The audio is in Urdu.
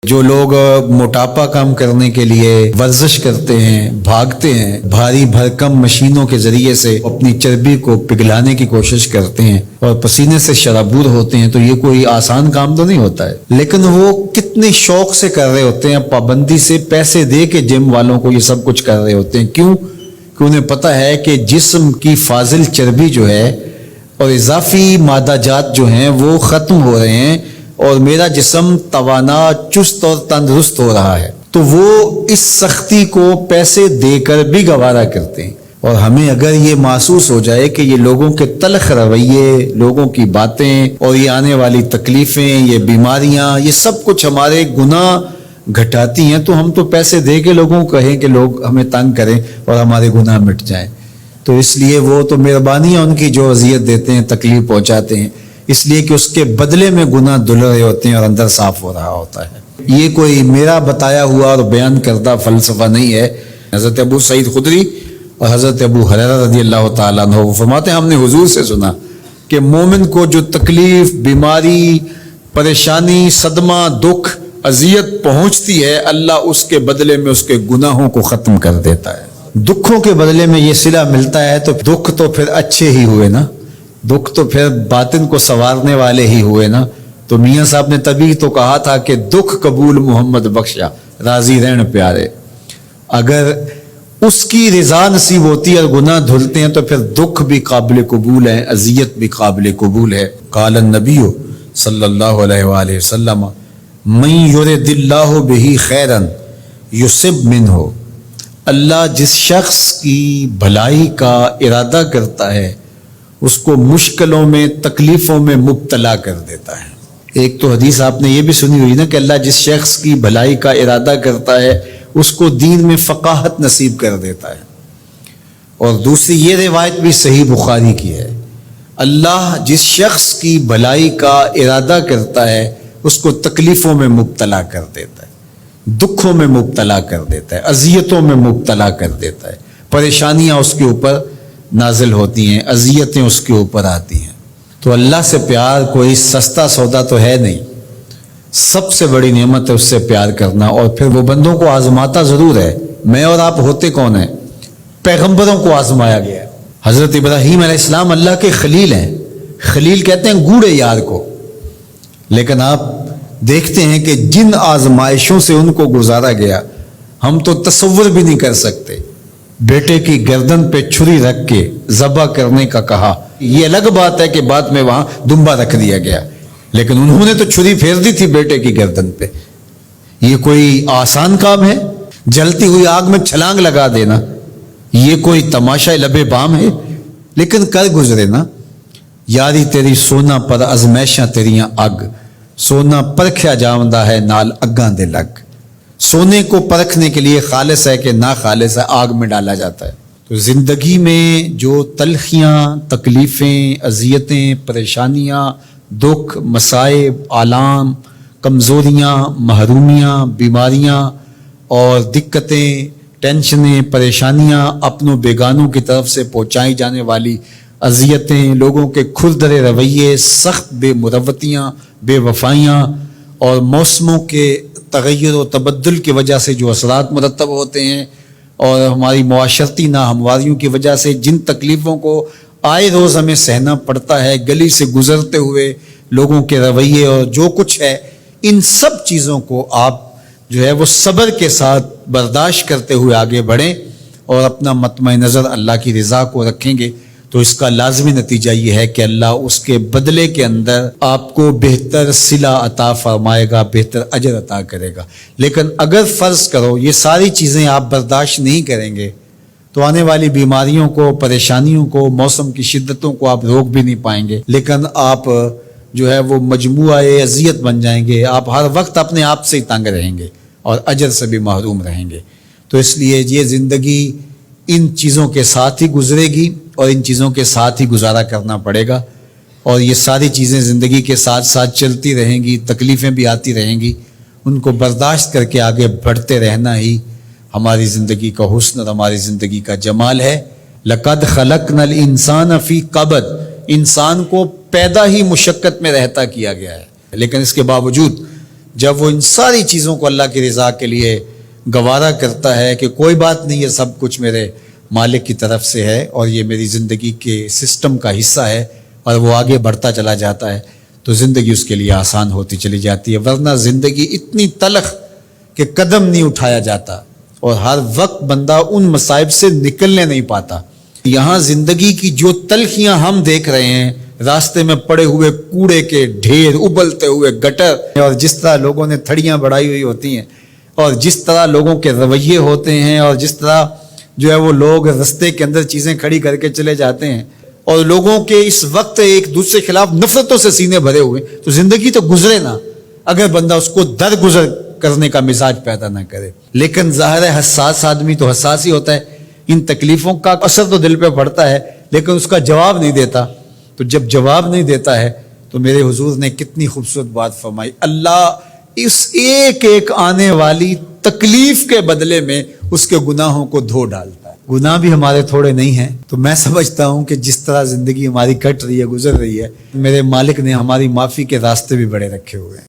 جو لوگ موٹاپا کم کرنے کے لیے ورزش کرتے ہیں، بھاگتے ہیں، بھاری بھرکم مشینوں کے ذریعے سے اپنی چربی کو پگھلانے کی کوشش کرتے ہیں اور پسینے سے شرابور ہوتے ہیں، تو یہ کوئی آسان کام تو نہیں ہوتا ہے، لیکن وہ کتنے شوق سے کر رہے ہوتے ہیں، پابندی سے پیسے دے کے جم والوں کو یہ سب کچھ کر رہے ہوتے ہیں۔ کیوں؟ کہ انہیں پتہ ہے کہ جسم کی فاضل چربی جو ہے اور اضافی مادہ جات جو ہیں وہ ختم ہو رہے ہیں اور میرا جسم توانا، چست اور تندرست ہو رہا ہے، تو وہ اس سختی کو پیسے دے کر بھی گوارا کرتے ہیں۔ اور ہمیں اگر یہ محسوس ہو جائے کہ یہ لوگوں کے تلخ رویے، لوگوں کی باتیں اور یہ آنے والی تکلیفیں، یہ بیماریاں، یہ سب کچھ ہمارے گناہ گھٹاتی ہیں، تو ہم تو پیسے دے کے لوگوں کو کہیں کہ لوگ ہمیں تنگ کریں اور ہمارے گناہ مٹ جائیں۔ تو اس لیے وہ تو مہربانیاں ان کی جو اذیت دیتے ہیں، تکلیف پہنچاتے ہیں، اس لیے کہ اس کے بدلے میں گناہ دھل رہے ہوتے ہیں اور اندر صاف ہو رہا ہوتا ہے۔ یہ کوئی میرا بتایا ہوا اور بیان کردہ فلسفہ نہیں ہے۔ حضرت ابو سعید خدری اور حضرت ابو ہریرہ رضی اللہ تعالیٰ عنہ وہ فرماتے ہیں ہم نے حضور سے سنا کہ مومن کو جو تکلیف، بیماری، پریشانی، صدمہ، دکھ، اذیت پہنچتی ہے، اللہ اس کے بدلے میں اس کے گناہوں کو ختم کر دیتا ہے۔ دکھوں کے بدلے میں یہ صلہ ملتا ہے تو دکھ تو پھر اچھے ہی ہوئے نا، دکھ تو پھر باطن کو سنوارنے والے ہی ہوئے نا۔ تو میاں صاحب نے تبھی تو کہا تھا کہ دکھ قبول محمد بخشا، راضی رہن پیارے۔ اگر اس کی رضا نصیب ہوتی ہے اور گناہ دھلتے ہیں تو پھر دکھ بھی قابل قبول ہے، اذیت بھی قابل قبول ہے۔ قال النبی صلی اللہ علیہ وآلہ وسلم من یرد اللہ بہ خیرا یصب منہ، اللہ جس شخص کی بھلائی کا ارادہ کرتا ہے اس کو مشکلوں میں، تکلیفوں میں مبتلا کر دیتا ہے۔ ایک تو حدیث آپ نے یہ بھی سنی ہوئی نا کہ اللہ جس شخص کی بھلائی کا ارادہ کرتا ہے اس کو دین میں فقاہت نصیب کر دیتا ہے۔ اور دوسری یہ روایت بھی صحیح بخاری کی ہے، اللہ جس شخص کی بھلائی کا ارادہ کرتا ہے اس کو تکلیفوں میں مبتلا کر دیتا ہے، دکھوں میں مبتلا کر دیتا ہے، اذیتوں میں مبتلا کر دیتا ہے، پریشانیاں اس کے اوپر نازل ہوتی ہیں، اذیتیں اس کے اوپر آتی ہیں۔ تو اللہ سے پیار کوئی سستا سودا تو ہے نہیں، سب سے بڑی نعمت ہے اس سے پیار کرنا۔ اور پھر وہ بندوں کو آزماتا ضرور ہے۔ میں اور آپ ہوتے کون ہیں؟ پیغمبروں کو آزمایا گیا ہے۔ حضرت ابراہیم علیہ السلام اللہ کے خلیل ہیں، خلیل کہتے ہیں گوڑے یار کو، لیکن آپ دیکھتے ہیں کہ جن آزمائشوں سے ان کو گزارا گیا ہم تو تصور بھی نہیں کر سکتے۔ بیٹے کی گردن پہ چھری رکھ کے ذبح کرنے کا کہا، یہ الگ بات ہے کہ بعد میں وہاں دمبا رکھ دیا گیا، لیکن انہوں نے تو چھری پھیر دی تھی بیٹے کی گردن پہ۔ یہ کوئی آسان کام ہے؟ جلتی ہوئی آگ میں چھلانگ لگا دینا یہ کوئی تماشا لبے بام ہے؟ لیکن کر گزرے نا۔ یاری تیری سونا پر ازمیشاں تیریاں اگ، سونا پرکھیا جاوندا ہے نال اگاں دے لگ۔ سونے کو پرکھنے کے لیے خالص ہے کہ نا خالص ہے، آگ میں ڈالا جاتا ہے۔ تو زندگی میں جو تلخیاں، تکلیفیں، اذیتیں، پریشانیاں، دکھ، مصائب، آلام، کمزوریاں، محرومیاں، بیماریاں اور دقتیں، ٹینشنیں، پریشانیاں، اپنوں بیگانوں کی طرف سے پہنچائی جانے والی اذیتیں، لوگوں کے کھردرے رویے، سخت بے مروتیاں، بے وفائیاں اور موسموں کے تغیر و تبدل کی وجہ سے جو اثرات مرتب ہوتے ہیں اور ہماری معاشرتی ناہمواریوں کی وجہ سے جن تکلیفوں کو آئے روز ہمیں سہنا پڑتا ہے، گلی سے گزرتے ہوئے لوگوں کے رویے اور جو کچھ ہے، ان سب چیزوں کو آپ جو ہے وہ صبر کے ساتھ برداشت کرتے ہوئے آگے بڑھیں اور اپنا مطمع نظر اللہ کی رضا کو رکھیں گے تو اس کا لازمی نتیجہ یہ ہے کہ اللہ اس کے بدلے کے اندر آپ کو بہتر صلہ عطا فرمائے گا، بہتر اجر عطا کرے گا۔ لیکن اگر فرض کرو یہ ساری چیزیں آپ برداشت نہیں کریں گے تو آنے والی بیماریوں کو، پریشانیوں کو، موسم کی شدتوں کو آپ روک بھی نہیں پائیں گے، لیکن آپ جو ہے وہ مجموعہ اذیت بن جائیں گے، آپ ہر وقت اپنے آپ سے ہی تنگ رہیں گے اور اجر سے بھی محروم رہیں گے۔ تو اس لیے یہ زندگی ان چیزوں کے ساتھ ہی گزرے گی اور ان چیزوں کے ساتھ ہی گزارا کرنا پڑے گا، اور یہ ساری چیزیں زندگی کے ساتھ ساتھ چلتی رہیں گی، تکلیفیں بھی آتی رہیں گی، ان کو برداشت کر کے آگے بڑھتے رہنا ہی ہماری زندگی کا حسن اور ہماری زندگی کا جمال ہے۔ لَقَدْ خَلَقْنَا الْإِنسَانَ فِي قَبْضٍ، انسان کو پیدا ہی مشقت میں رہتا کیا گیا ہے، لیکن اس کے باوجود جب وہ ان ساری چیزوں کو اللہ کی رضا کے لیے گوارا کرتا ہے کہ کوئی بات نہیں، یہ سب کچھ میرے مالک کی طرف سے ہے اور یہ میری زندگی کے سسٹم کا حصہ ہے، اور وہ آگے بڑھتا چلا جاتا ہے، تو زندگی اس کے لیے آسان ہوتی چلی جاتی ہے۔ ورنہ زندگی اتنی تلخ کہ قدم نہیں اٹھایا جاتا، اور ہر وقت بندہ ان مصائب سے نکلنے نہیں پاتا۔ یہاں زندگی کی جو تلخیاں ہم دیکھ رہے ہیں، راستے میں پڑے ہوئے کوڑے کے ڈھیر، ابلتے ہوئے گٹر، اور جس طرح لوگوں نے تھڑیاں بڑھائی ہوئی ہوتی ہیں، اور جس طرح لوگوں کے رویے ہوتے ہیں، اور جس طرح جو ہے وہ لوگ رستے کے اندر چیزیں کھڑی کر کے چلے جاتے ہیں، اور لوگوں کے اس وقت ایک دوسرے کے خلاف نفرتوں سے سینے بھرے ہوئے، تو زندگی تو گزرے نا، اگر بندہ اس کو درگزر کرنے کا مزاج پیدا نہ کرے۔ لیکن ظاہر ہے حساس آدمی تو حساس ہی ہوتا ہے، ان تکلیفوں کا اثر تو دل پہ پڑتا ہے، لیکن اس کا جواب نہیں دیتا۔ تو جب جواب نہیں دیتا ہے تو میرے حضور نے کتنی خوبصورت بات فرمائی، اللہ اس ایک ایک آنے والی تکلیف کے بدلے میں اس کے گناہوں کو دھو ڈالتا ہے۔ گناہ بھی ہمارے تھوڑے نہیں ہیں، تو میں سمجھتا ہوں کہ جس طرح زندگی ہماری کٹ رہی ہے، گزر رہی ہے، میرے مالک نے ہماری معافی کے راستے بھی بڑے رکھے ہوئے ہیں۔